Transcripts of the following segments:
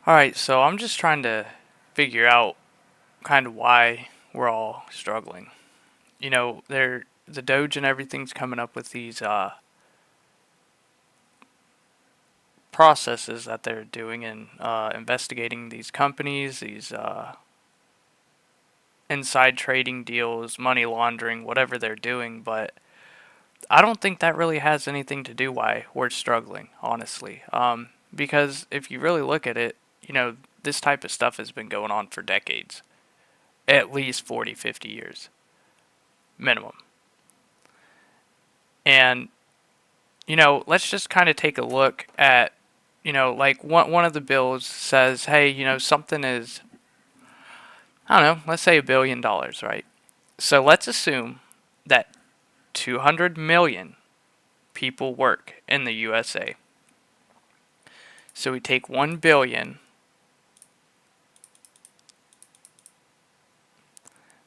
Alright, so I'm just trying to figure out kind of why we're all struggling. The Doge and everything's coming up with these processes that they're doing in investigating these companies, these inside trading deals, money laundering, whatever they're doing, but I don't think that really has anything to do why we're struggling, honestly. Because if you really look at it, this type of stuff has been going on for decades, at least 40, 50 years minimum. And, let's just kind of take a look at, like one of the bills says, hey, something is, I don't know, let's say $1 billion, right? So let's assume that 200 million people work in the USA. So we take 1 billion,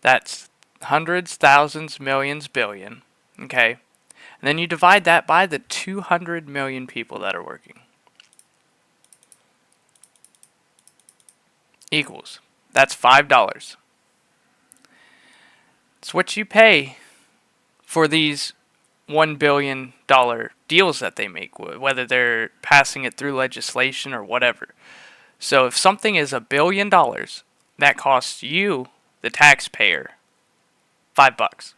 that's hundreds, thousands, millions, billion, okay? And then you divide that by the 200 million people that are working. Equals. That's $5. It's what you pay for these $1 billion deals that they make, whether they're passing it through legislation or whatever. So if something is $1 billion, that costs you, the taxpayer, $5.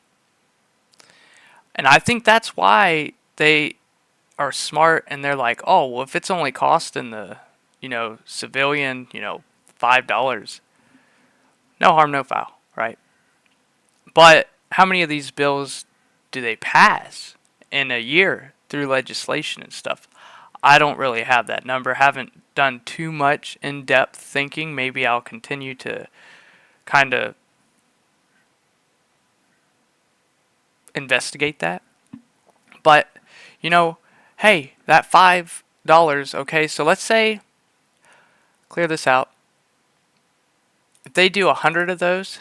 And I think that's why they are smart and they're like, oh, well, if it's only costing the, civilian, $5, no harm, no foul, right? But how many of these bills do they pass in a year through legislation and stuff? I don't really have that number. Haven't done too much in-depth thinking. Maybe I'll continue to kind of investigate that. But, hey, that $5, okay, so let's say, clear this out. If they do 100 of those,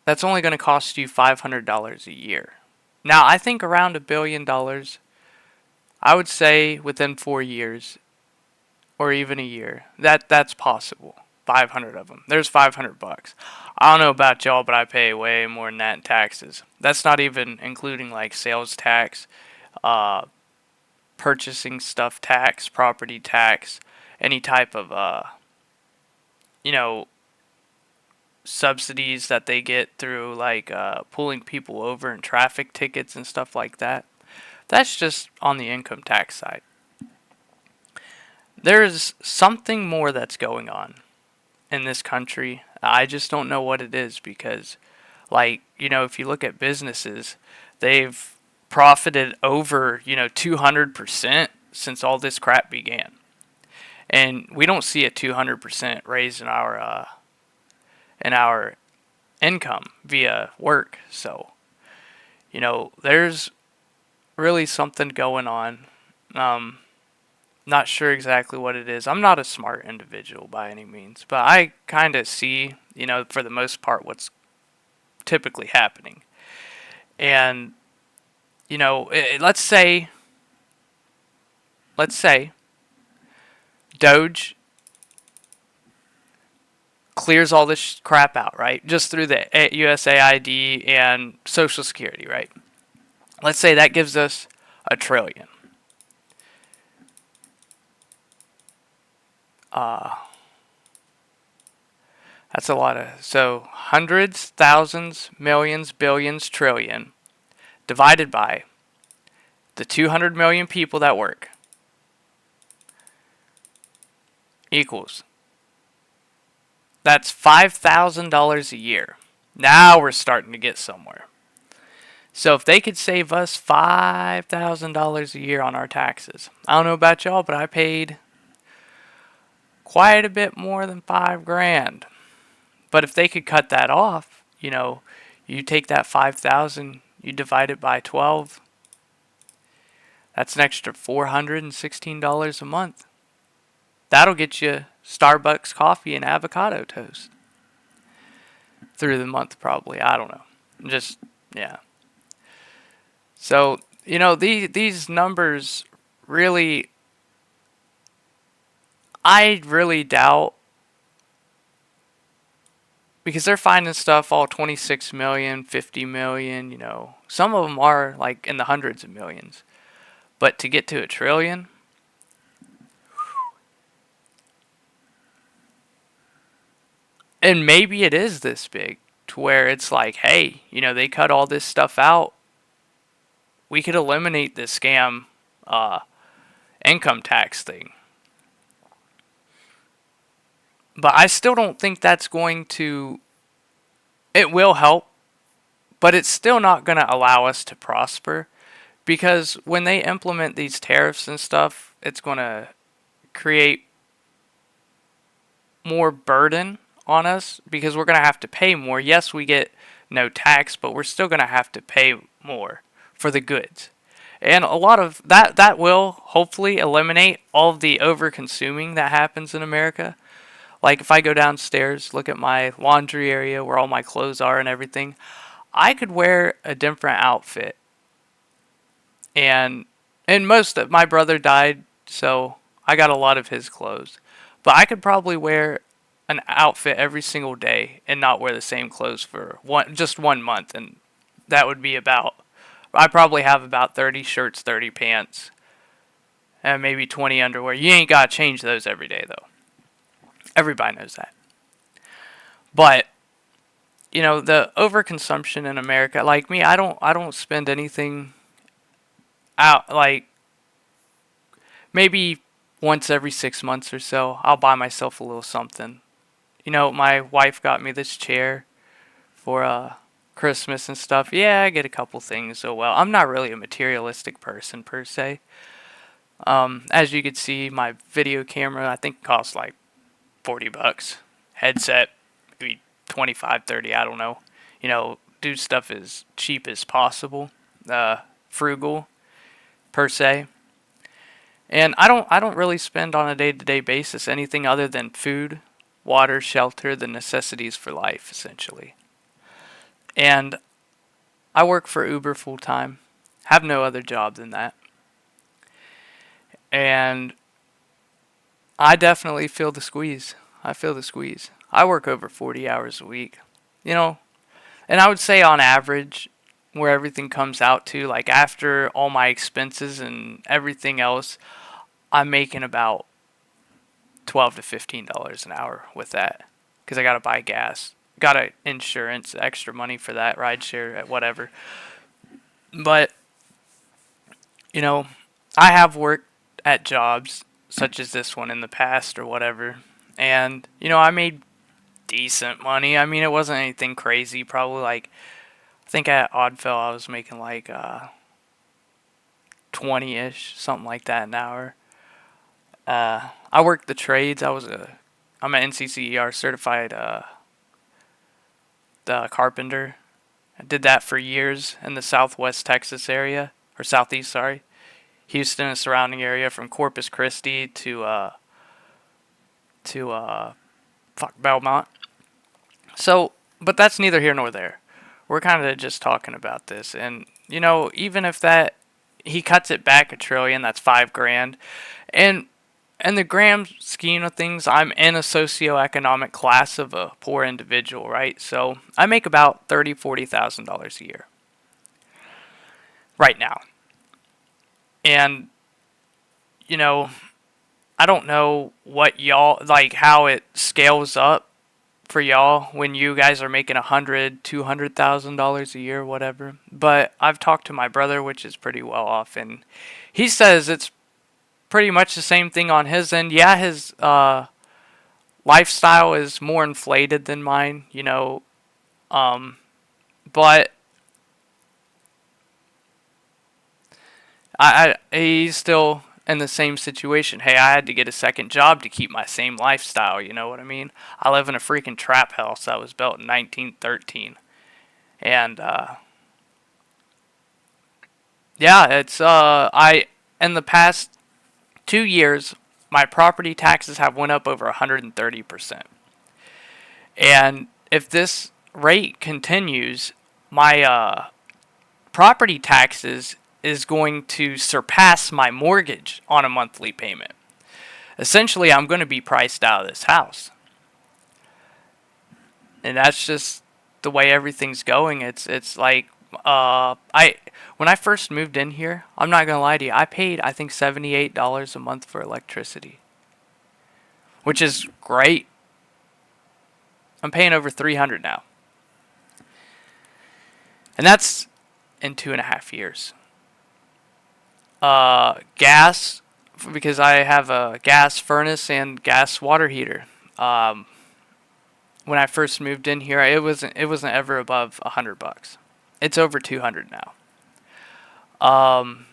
that's only going to cost you $500 a year. Now, I think around $1 billion, I would say within 4 years or even a year, that's possible. 500 of them. There's $500. I don't know about y'all, but I pay way more than that in taxes. That's not even including like sales tax, uh, purchasing stuff tax, property tax, any type of you know, subsidies that they get through like pulling people over in traffic tickets and stuff like that. That's just on the income tax side. There's something more that's going on in this country. I just don't know what it is because, like, if you look at businesses, they've profited over, 200% since all this crap began. And we don't see a 200% raise in our income via work. So, there's really something going on. Um, Not sure exactly what it is. I'm not a smart individual by any means, but I kind of see, for the most part, what's typically happening. And, let's say Doge clears all this crap out, right? Just through the USAID and Social Security, right? Let's say that gives us a trillion. Uh, that's a lot of. So hundreds, thousands, millions, billions, trillion divided by the 200 million people that work equals. That's $5,000 a year. Now we're starting to get somewhere. So if they could save us $5,000 a year on our taxes, I don't know about y'all, but I paid quite a bit more than 5 grand. But if they could cut that off, you take that 5,000, you divide it by 12. That's an extra $416 a month. That'll get you Starbucks coffee and avocado toast through the month, probably. I don't know. Just, yeah. So, these numbers really I really doubt, because they're finding stuff all 26 million, 50 million, you know. Some of them are like in the hundreds of millions. But to get to a trillion, and maybe it is this big to where it's like, hey, you know, they cut all this stuff out. We could eliminate this scam uh, income tax thing. But I still don't think that's going to. It will help, but it's still not going to allow us to prosper, because when they implement these tariffs and stuff, it's going to create more burden on us because we're going to have to pay more. Yes, we get no tax, but we're still going to have to pay more for the goods. And a lot of that will hopefully eliminate all of the over consuming that happens in America. Like if I go downstairs, look at my laundry area where all my clothes are and everything, I could wear a different outfit. And most of my brother died, so I got a lot of his clothes. But I could probably wear an outfit every single day and not wear the same clothes for just 1 month, and that would be about. I probably have about 30 shirts, 30 pants, and maybe 20 underwear. You ain't gotta change those every day though. Everybody knows that. But you know, the overconsumption in America, like me, I don't spend anything out. Like maybe once every 6 months or so, I'll buy myself a little something. You know, my wife got me this chair for Christmas and stuff. Yeah, I get a couple things. So well, I'm not really a materialistic person per se. As you can see, my video camera I think costs like $40. Headset maybe 25, 30. I don't know. You know, do stuff as cheap as possible. Frugal per se. And I don't really spend on a day-to-day basis anything other than food, water, shelter, the necessities for life essentially. And I work for Uber full time. Have no other job than that. And I definitely feel the squeeze. I feel the squeeze. I work over 40 hours a week. You know, and I would say on average where everything comes out to, like after all my expenses and everything else, I'm making about $12 to $15 an hour with that, because I gotta buy gas, gotta insurance, extra money for that, ride share, whatever. But you know, I have worked at jobs such as this one in the past or whatever, and you know, I made decent money. I mean, it wasn't anything crazy. Probably like I think at Oddfell I was making like 20ish, something like that an hour. I worked the trades. I'm an NCCER certified the carpenter. I did that for years in the Southwest Texas area, or Southeast, sorry, Houston and surrounding area, from Corpus Christi to Belmont. So, but that's neither here nor there. We're kind of just talking about this, and you know, even if that he cuts it back a trillion, that's 5 grand, and in the grand scheme of things, I'm in a socioeconomic class of a poor individual, right? So I make about $40,000 a year right now. And, you know, I don't know what y'all, like how it scales up for y'all when you guys are making $200,000 a year, whatever. But I've talked to my brother, which is pretty well off, and he says it's pretty much the same thing on his end. Yeah, his lifestyle is more inflated than mine, you know, but he's still in the same situation. Hey, I had to get a second job to keep my same lifestyle, you know what I mean? I live in a freaking trap house that was built in 1913. And yeah, it's I in the past 2 years, my property taxes have went up over 130%. And if this rate continues, my property taxes is going to surpass my mortgage on a monthly payment. essentially I'm going to be priced out of this house. And that's just the way everything's going. It's like I when I first moved in here, I'm not gonna lie to you, I paid I think $78 a month for electricity, which is great. I'm paying over 300 now, and that's in 2.5 years. Gas, because I have a gas furnace and gas water heater. When I first moved in here, it wasn't ever above $100. It's over 200 now. Um,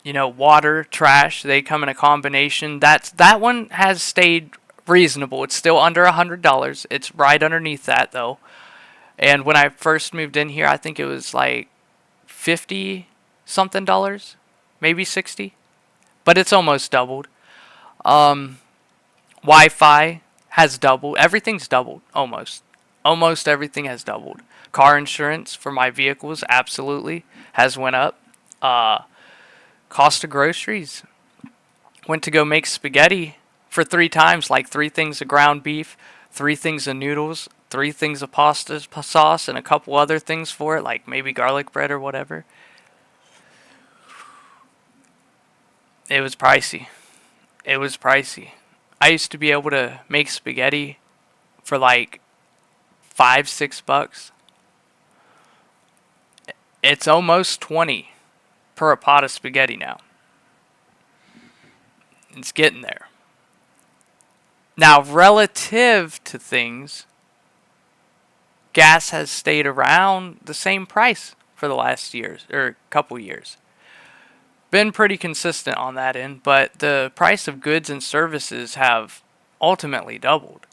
water, trash, they come in a combination. That one has stayed reasonable. It's still under $100. It's right underneath that though. And when I first moved in here, I think it was like 50 something dollars, maybe 60, but it's almost doubled. Um, Wi-Fi has doubled. Everything's doubled almost. Almost everything has doubled. Car insurance for my vehicles absolutely has went up. Uh, Cost of groceries. Went to go make spaghetti for 3 times, like 3 things of ground beef, 3 things of noodles, 3 things of pasta sauce, and a couple other things for it, like maybe garlic bread or whatever. It was pricey. It was pricey. I used to be able to make spaghetti for like $5, $6. It's almost 20 per a pot of spaghetti now. It's getting there. Now, relative to things, gas has stayed around the same price for the last years or couple years. Been pretty consistent on that end, but the price of goods and services have ultimately doubled.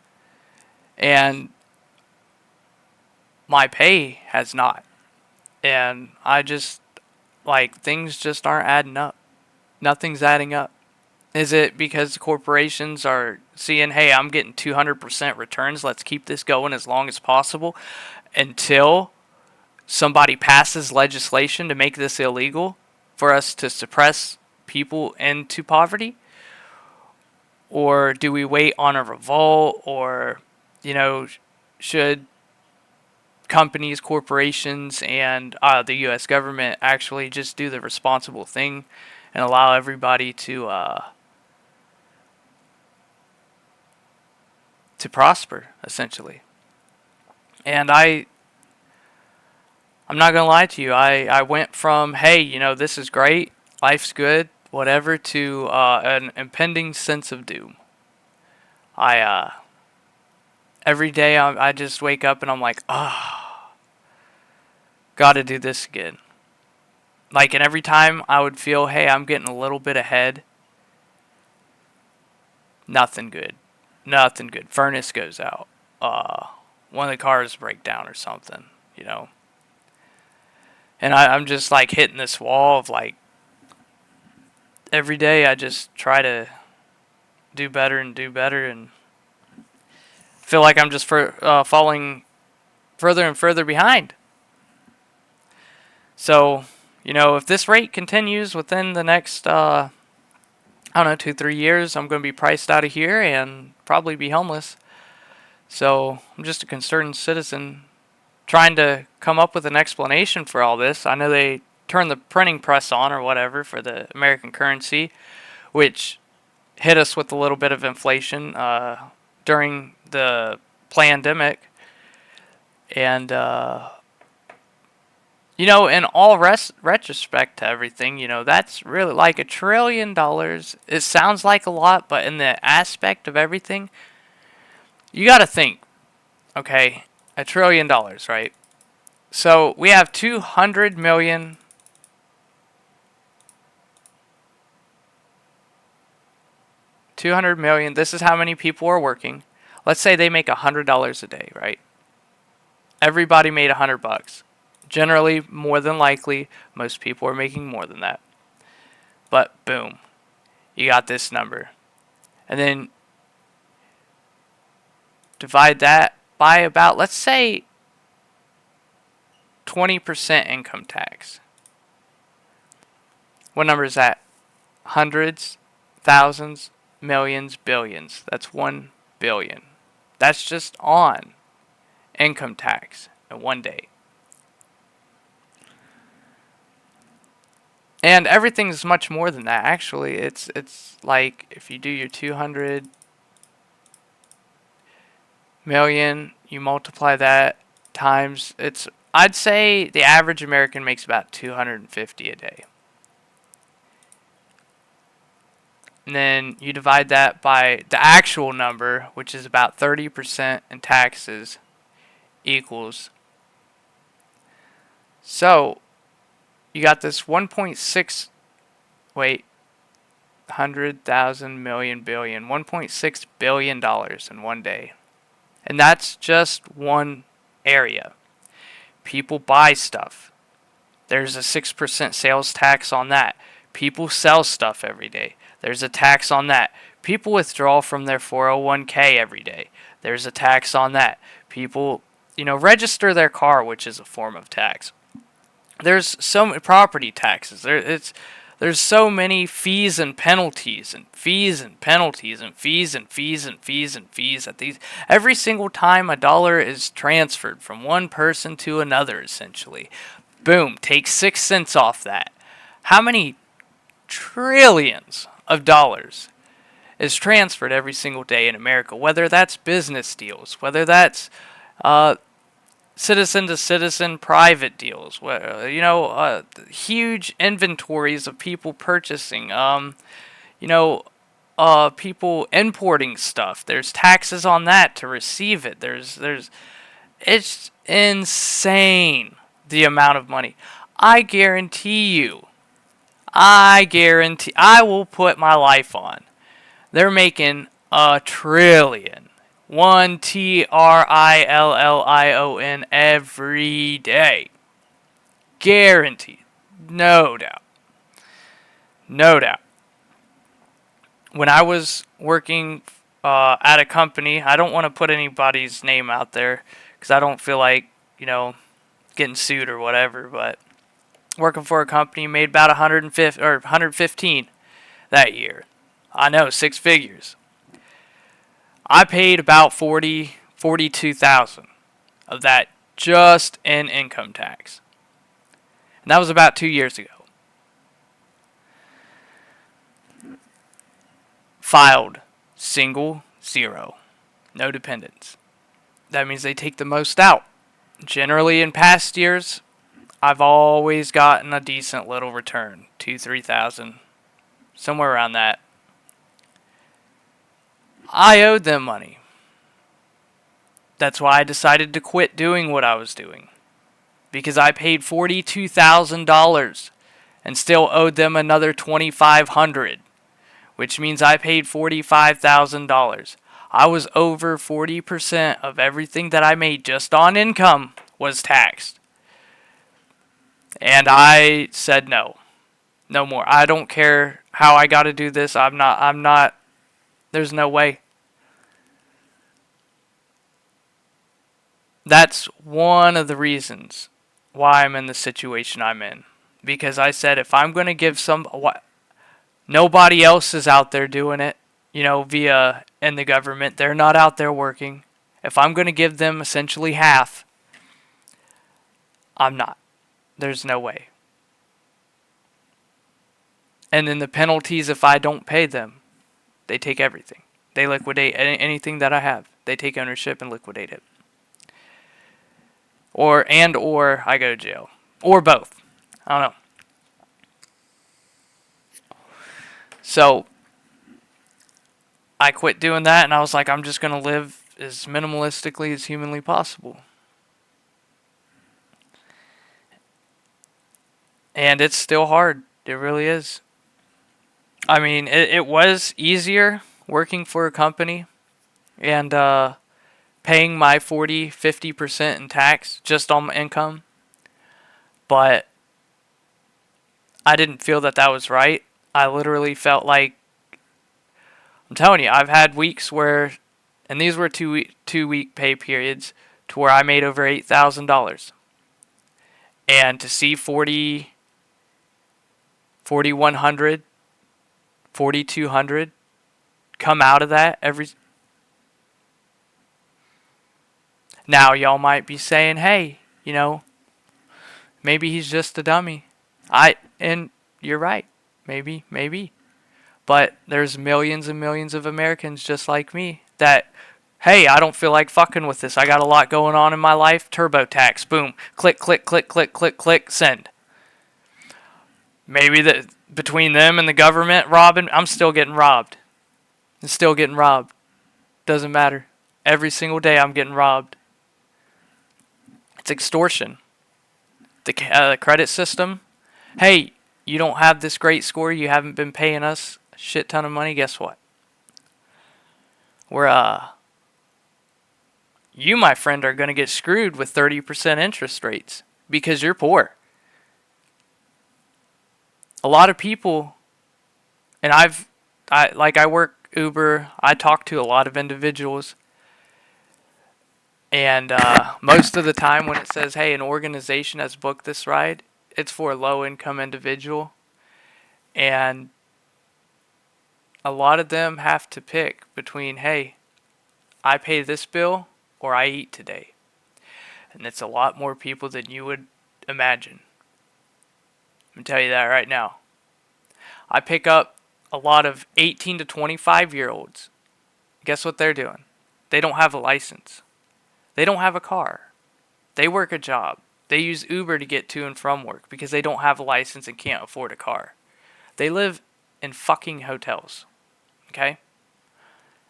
And my pay has not. And I just, like, things just aren't adding up. Nothing's adding up. Is it because corporations are seeing, hey, I'm getting 200% returns, let's keep this going as long as possible until somebody passes legislation to make this illegal for us to suppress people into poverty? Or do we wait on a revolt? Or, should companies, corporations, and the U.S. government actually just do the responsible thing and allow everybody to prosper, essentially? And I'm not gonna lie to you. I went from, hey, this is great, life's good, whatever, to an impending sense of doom. I every day I just wake up and I'm like, gotta do this again. Like, and every time I would feel, hey, I'm getting a little bit ahead. Nothing good. Nothing good. Furnace goes out. One of the cars break down or something. And I'm just like hitting this wall of like, every day I just try to do better and feel like I'm just falling further and further behind. So, if this rate continues within the next, I don't know, 2, 3 years, I'm going to be priced out of here and probably be homeless. So I'm just a concerned citizen trying to come up with an explanation for all this. I know they turned the printing press on or whatever for the American currency, which hit us with a little bit of inflation during the pandemic. And, in all retrospect to everything, that's really like $1 trillion. It sounds like a lot, but in the aspect of everything, you got to think, okay, $1 trillion, right? So we have 200 million. This is how many people are working. Let's say they make $100 a day, right? Everybody made $100. Generally, more than likely, most people are making more than that. But boom, you got this number. And then divide that by about, let's say, 20% income tax. What number is that? Hundreds? Thousands? millions, billions. That's 1 billion. That's just on income tax in one day. And everything's much more than that. Actually, it's like if you do your 200 million, you multiply that times it's I'd say the average American makes about 250 a day. And then you divide that by the actual number, which is about 30% in taxes, equals. So, you got this 1.6, wait, 100,000 million billion, $1.6 billion in one day. And that's just one area. People buy stuff. There's a 6% sales tax on that. People sell stuff every day. There's a tax on that. People withdraw from their 401k every day. There's a tax on that. People, register their car, which is a form of tax. There's so many property taxes. There's so many fees and penalties and fees and penalties and fees and fees and fees and fees at these every single time a dollar is transferred from one person to another, essentially. Boom, take 6 cents off that. How many trillions of dollars is transferred every single day in America? Whether that's business deals, whether that's citizen to citizen private deals, huge inventories of people purchasing, people importing stuff. There's taxes on that to receive it. It's insane the amount of money. I guarantee, I will put my life on. They're making a trillion. $1 trillion every day. Guaranteed. No doubt. No doubt. When I was working at a company, I don't want to put anybody's name out there because I don't feel like, getting sued or whatever, but working for a company made about 150 or 115 that year. I know, 6 figures. I paid about 42,000 of that just in income tax. And that was about 2 years ago. Filed single, zero. No dependents. That means they take the most out. Generally in past years, I've always gotten a decent little return. 2,000-3,000. Somewhere around that. I owed them money. That's why I decided to quit doing what I was doing. Because I paid $42,000 and still owed them another $2,500, which means I paid $45,000. I was over 40% of everything that I made just on income was taxed. And I said no. No more. I don't care how I got to do this. I'm not there's no way. That's one of the reasons why I'm in the situation I'm in. Because I said if I'm going to give nobody else is out there doing it, via in the government. They're not out there working. If I'm going to give them essentially half, I'm not. There's no way. And then the penalties if I don't pay them. They take everything. They liquidate anything that I have. They take ownership and liquidate it. Or I go to jail. Or both. I don't know. So, I quit doing that and I was like, I'm just going to live as minimalistically as humanly possible. And it's still hard. It really is. I mean, it was easier working for a company and paying my 40-50% in tax just on my income. But I didn't feel that was right. I literally felt like, I'm telling you, I've had weeks where, and these were 2-week pay periods, to where I made over $8,000. And to see 4,100, 4,200 come out of that every. Now y'all might be saying, hey, maybe he's just a dummy. And you're right. Maybe. But there's millions and millions of Americans just like me that, hey, I don't feel like fucking with this. I got a lot going on in my life. TurboTax. Boom. Click, click, click, click, click, click. Send. Maybe between them and the government robbing, I'm still getting robbed. I'm still getting robbed. Doesn't matter. Every single day I'm getting robbed. It's extortion. The credit system. Hey, you don't have this great score. You haven't been paying us a shit ton of money. Guess what? You, my friend, are going to get screwed with 30% interest rates because you're poor. A lot of people, and I work Uber. I talk to a lot of individuals. And most of the time when it says, hey, an organization has booked this ride, it's for a low-income individual. And a lot of them have to pick between, hey, I pay this bill or I eat today. And it's a lot more people than you would imagine. I'm going to tell you that right now. I pick up a lot of 18 to 25-year-olds. Guess what they're doing? They don't have a license. They don't have a car. They work a job. They use Uber to get to and from work because they don't have a license and can't afford a car. They live in fucking hotels. Okay?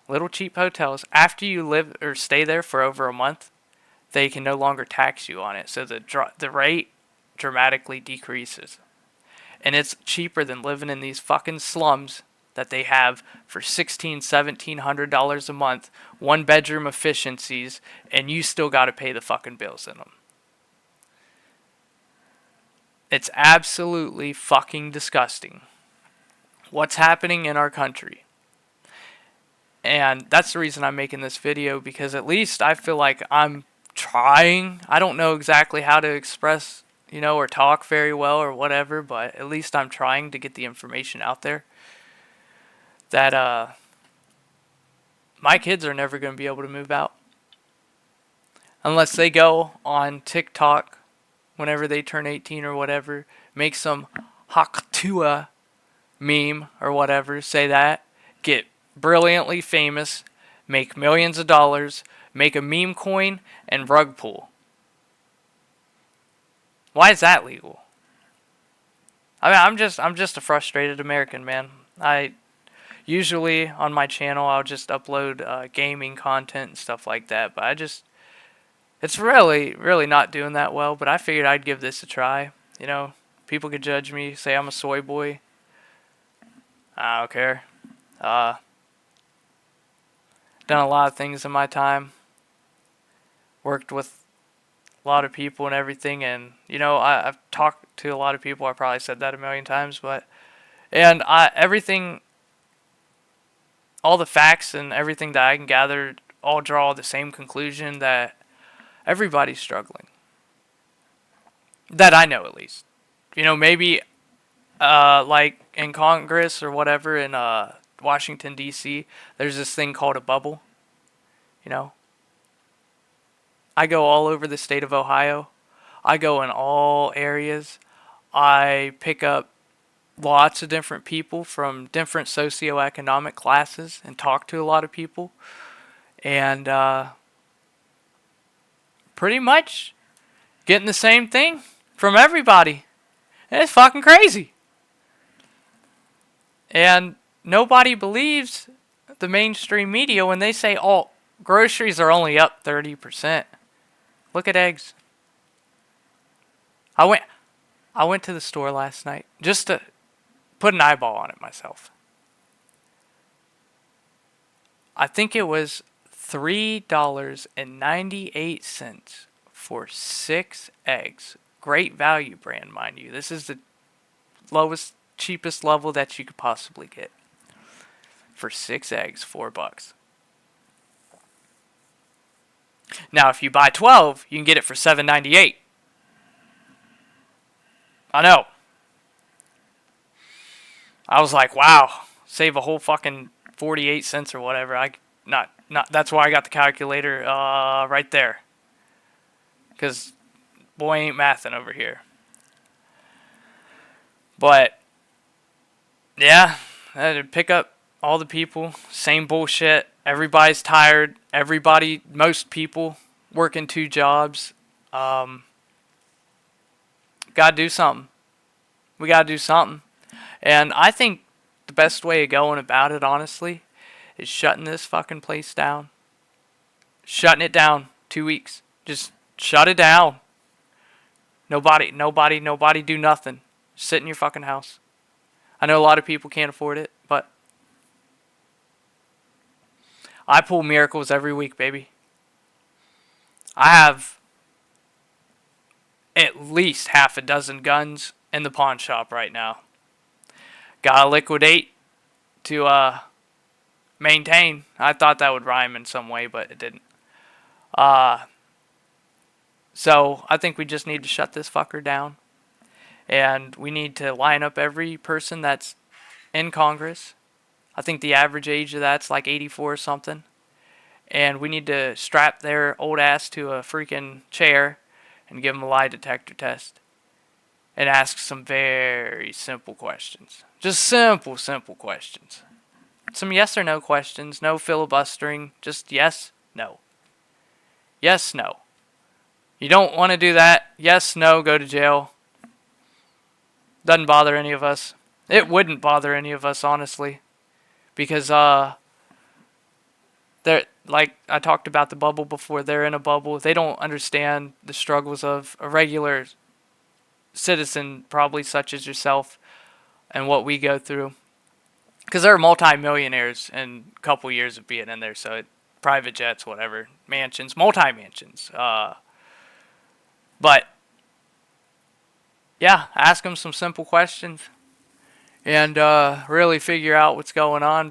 Little cheap hotels. After you live or stay there for over a month, they can no longer tax you on it. So the rate dramatically decreases. And it's cheaper than living in these fucking slums that they have for $1,600-$1,700 a month, one bedroom efficiencies, and you still got to pay the fucking bills in them. It's absolutely fucking disgusting what's happening in our country. And that's the reason I'm making this video, because at least I feel like I'm trying. I don't know exactly how to express, or talk very well or whatever, but at least I'm trying to get the information out there. That my kids are never going to be able to move out unless they go on TikTok whenever they turn 18 or whatever, make some Haktua meme or whatever, say that, get brilliantly famous, make millions of dollars, make a meme coin, and rug pull. Why is that legal? I mean, I'm just a frustrated American, man. Usually on my channel, I'll just upload gaming content and stuff like that. But it's really, really not doing that well. But I figured I'd give this a try. People could judge me, say I'm a soy boy. I don't care. Done a lot of things in my time. Worked with a lot of people and everything. And, I've talked to a lot of people. I probably said that a million times. Everything... all the facts and everything that I can gather all draw the same conclusion, that everybody's struggling. That I know, at least. Maybe like in Congress or whatever in Washington, D.C., there's this thing called a bubble. I go all over the state of Ohio. I go in all areas. I pick up lots of different people from different socioeconomic classes and talk to a lot of people, and pretty much getting the same thing from everybody. It's fucking crazy. And nobody believes the mainstream media when they say, oh, groceries are only up 30%. Look at eggs. I went to the store last night just to put an eyeball on it myself. I think it was $3.98 for 6 eggs. Great value brand, mind you. This is the lowest, cheapest level that you could possibly get. For 6 eggs, $4. Now, if you buy 12, you can get it for $7.98. I know. I was like, wow, save a whole fucking 48 cents or whatever. Not that's why I got the calculator right there. Cuz boy ain't mathing over here. But yeah, I had to pick up all the people, same bullshit. Everybody's tired. Most people working 2 jobs. Um, gotta do something. We gotta do something. And I think the best way of going about it, honestly, is shutting this fucking place down. Shutting it down. 2 weeks. Just shut it down. Nobody do nothing. Sit in your fucking house. I know a lot of people can't afford it, but I pull miracles every week, baby. I have at least half a dozen guns in the pawn shop right now. Gotta liquidate to maintain. I thought that would rhyme in some way, but it didn't. So I think we just need to shut this fucker down. And we need to line up every person that's in Congress. I think the average age of that's like 84 or something. And we need to strap their old ass to a freaking chair and give them a lie detector test. And ask some very simple questions. Just simple questions. Some yes or no questions. No filibustering. Just yes, no. Yes, no. You don't want to do that. Yes, no, go to jail. Doesn't bother any of us. It wouldn't bother any of us, honestly. Because, they're, like I talked about the bubble before, they're in a bubble. They don't understand the struggles of a regular citizen, probably such as yourself, and what we go through. Because they're multi-millionaires in a couple years of being in there. So, private jets, whatever, mansions, multi-mansions. But yeah, ask them some simple questions and really figure out what's going on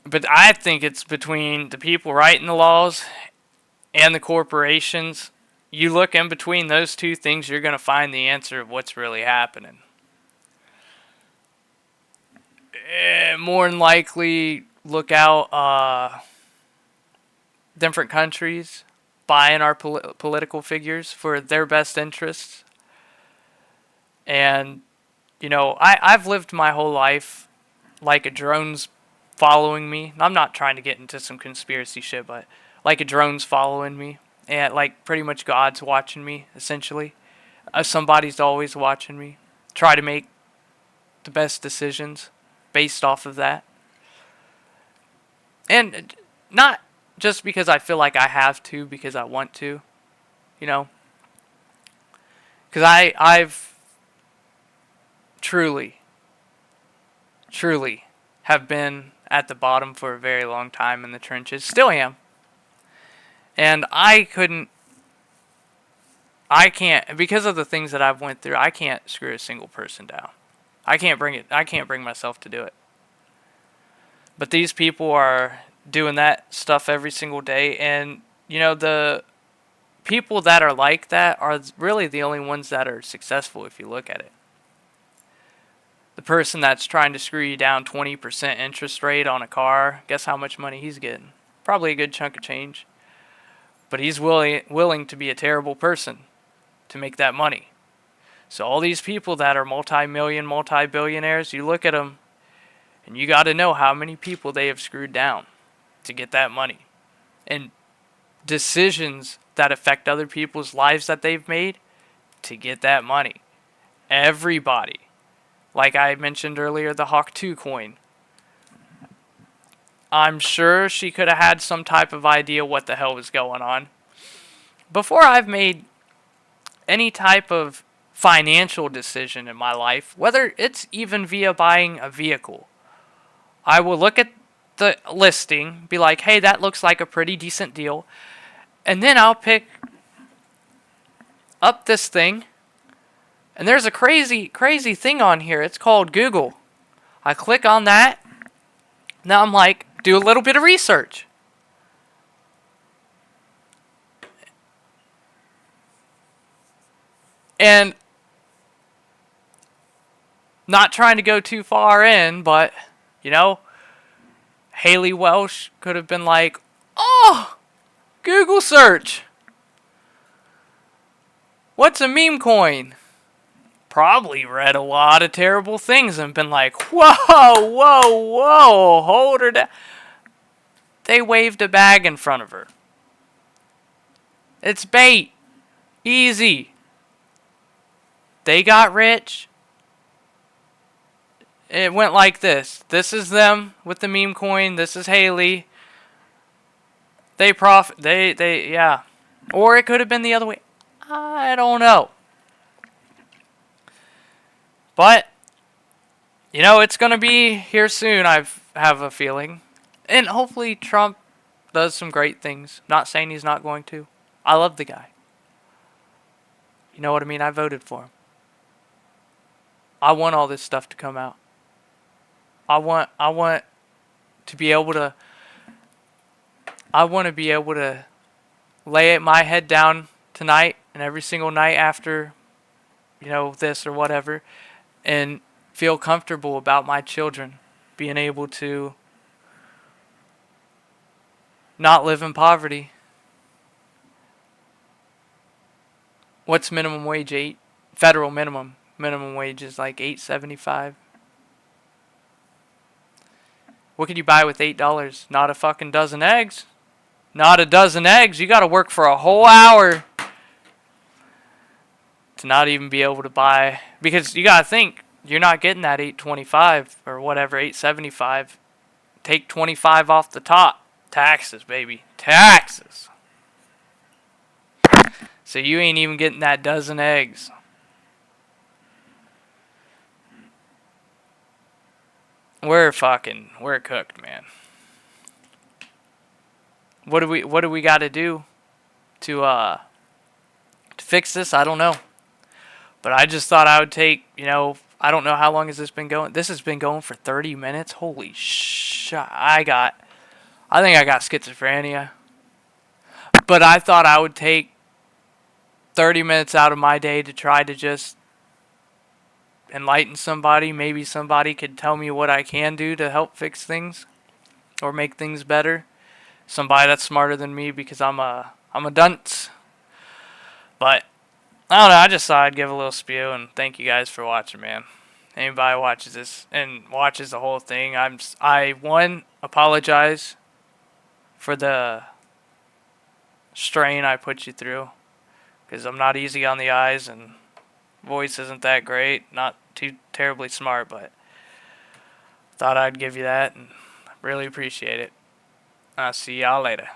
but I think it's between the people writing the laws and the corporations. You look in between those two things, you're going to find the answer of what's really happening. More than likely, look out different countries buying our political figures for their best interests. And, I've lived my whole life like a drone's following me. I'm not trying to get into some conspiracy shit, but like a drone's following me. And like pretty much God's watching me, essentially. Somebody's always watching me. Try to make the best decisions based off of that. And not just because I feel like I have to, because I want to, Because I've truly have been at the bottom for a very long time in the trenches. Still am. And I can't, because of the things that I've went through, I can't screw a single person down. I can't bring myself to do it. But these people are doing that stuff every single day. And, the people that are like that are really the only ones that are successful if you look at it. The person that's trying to screw you down 20% interest rate on a car, guess how much money he's getting? Probably a good chunk of change. But he's willing to be a terrible person to make that money. So all these people that are multi-billionaires, you look at them, and you got to know how many people they have screwed down to get that money. And decisions that affect other people's lives that they've made to get that money. Everybody. Like I mentioned earlier, the Hawk 2 coin. I'm sure she could have had some type of idea what the hell was going on. Before I've made any type of financial decision in my life, whether it's even via buying a vehicle, I will look at the listing, be like, hey, that looks like a pretty decent deal. And then I'll pick up this thing. And there's a crazy thing on here. It's called Google. I click on that. Now I'm like, do a little bit of research. And Not trying to go too far in, but, you know, Haley Welsh could have been like, oh, Google search. What's a meme coin? Probably read a lot of terrible things and been like, whoa, whoa, whoa, hold her down. They waved a bag in front of her. It's bait. Easy. They got rich. It went like this. This is them with the meme coin. This is Haley. They profit. Yeah. Or it could have been the other way. I don't know. But, you know, it's going to be here soon, I have a feeling. And hopefully Trump does some great things. Not saying he's not going to. I love the guy. You know what I mean? I voted for him. I want all this stuff to come out. I want to be able to lay my head down tonight and every single night after, you know, this or whatever, and feel comfortable about my children being able to not live in poverty. What's minimum wage? Federal minimum wage is like $8.75. What could you buy with $8? Not a fucking dozen eggs. Not a dozen eggs. You got to work for a whole hour to not even be able to buy, because you got to think you're not getting that $8.25 or whatever, $8.75. Take 25 off the top. Taxes, baby. Taxes. So you ain't even getting that dozen eggs. We're cooked, man. What do we got to do to fix this? I don't know. But I just thought I would take, you know, I don't know how long has this been going. This has been going for 30 minutes. Holy shit. I think I got schizophrenia. But I thought I would take 30 minutes out of my day to try to just enlighten somebody. Maybe somebody could tell me what I can do to help fix things or make things better. Somebody that's smarter than me, because I'm a dunce. But I don't know, I just thought I'd give a little spew and thank you guys for watching, man. Anybody watches this and watches the whole thing, I apologize for the strain I put you through, because I'm not easy on the eyes and voice isn't that great, not too terribly smart, but thought I'd give you that and really appreciate it. I'll see y'all later.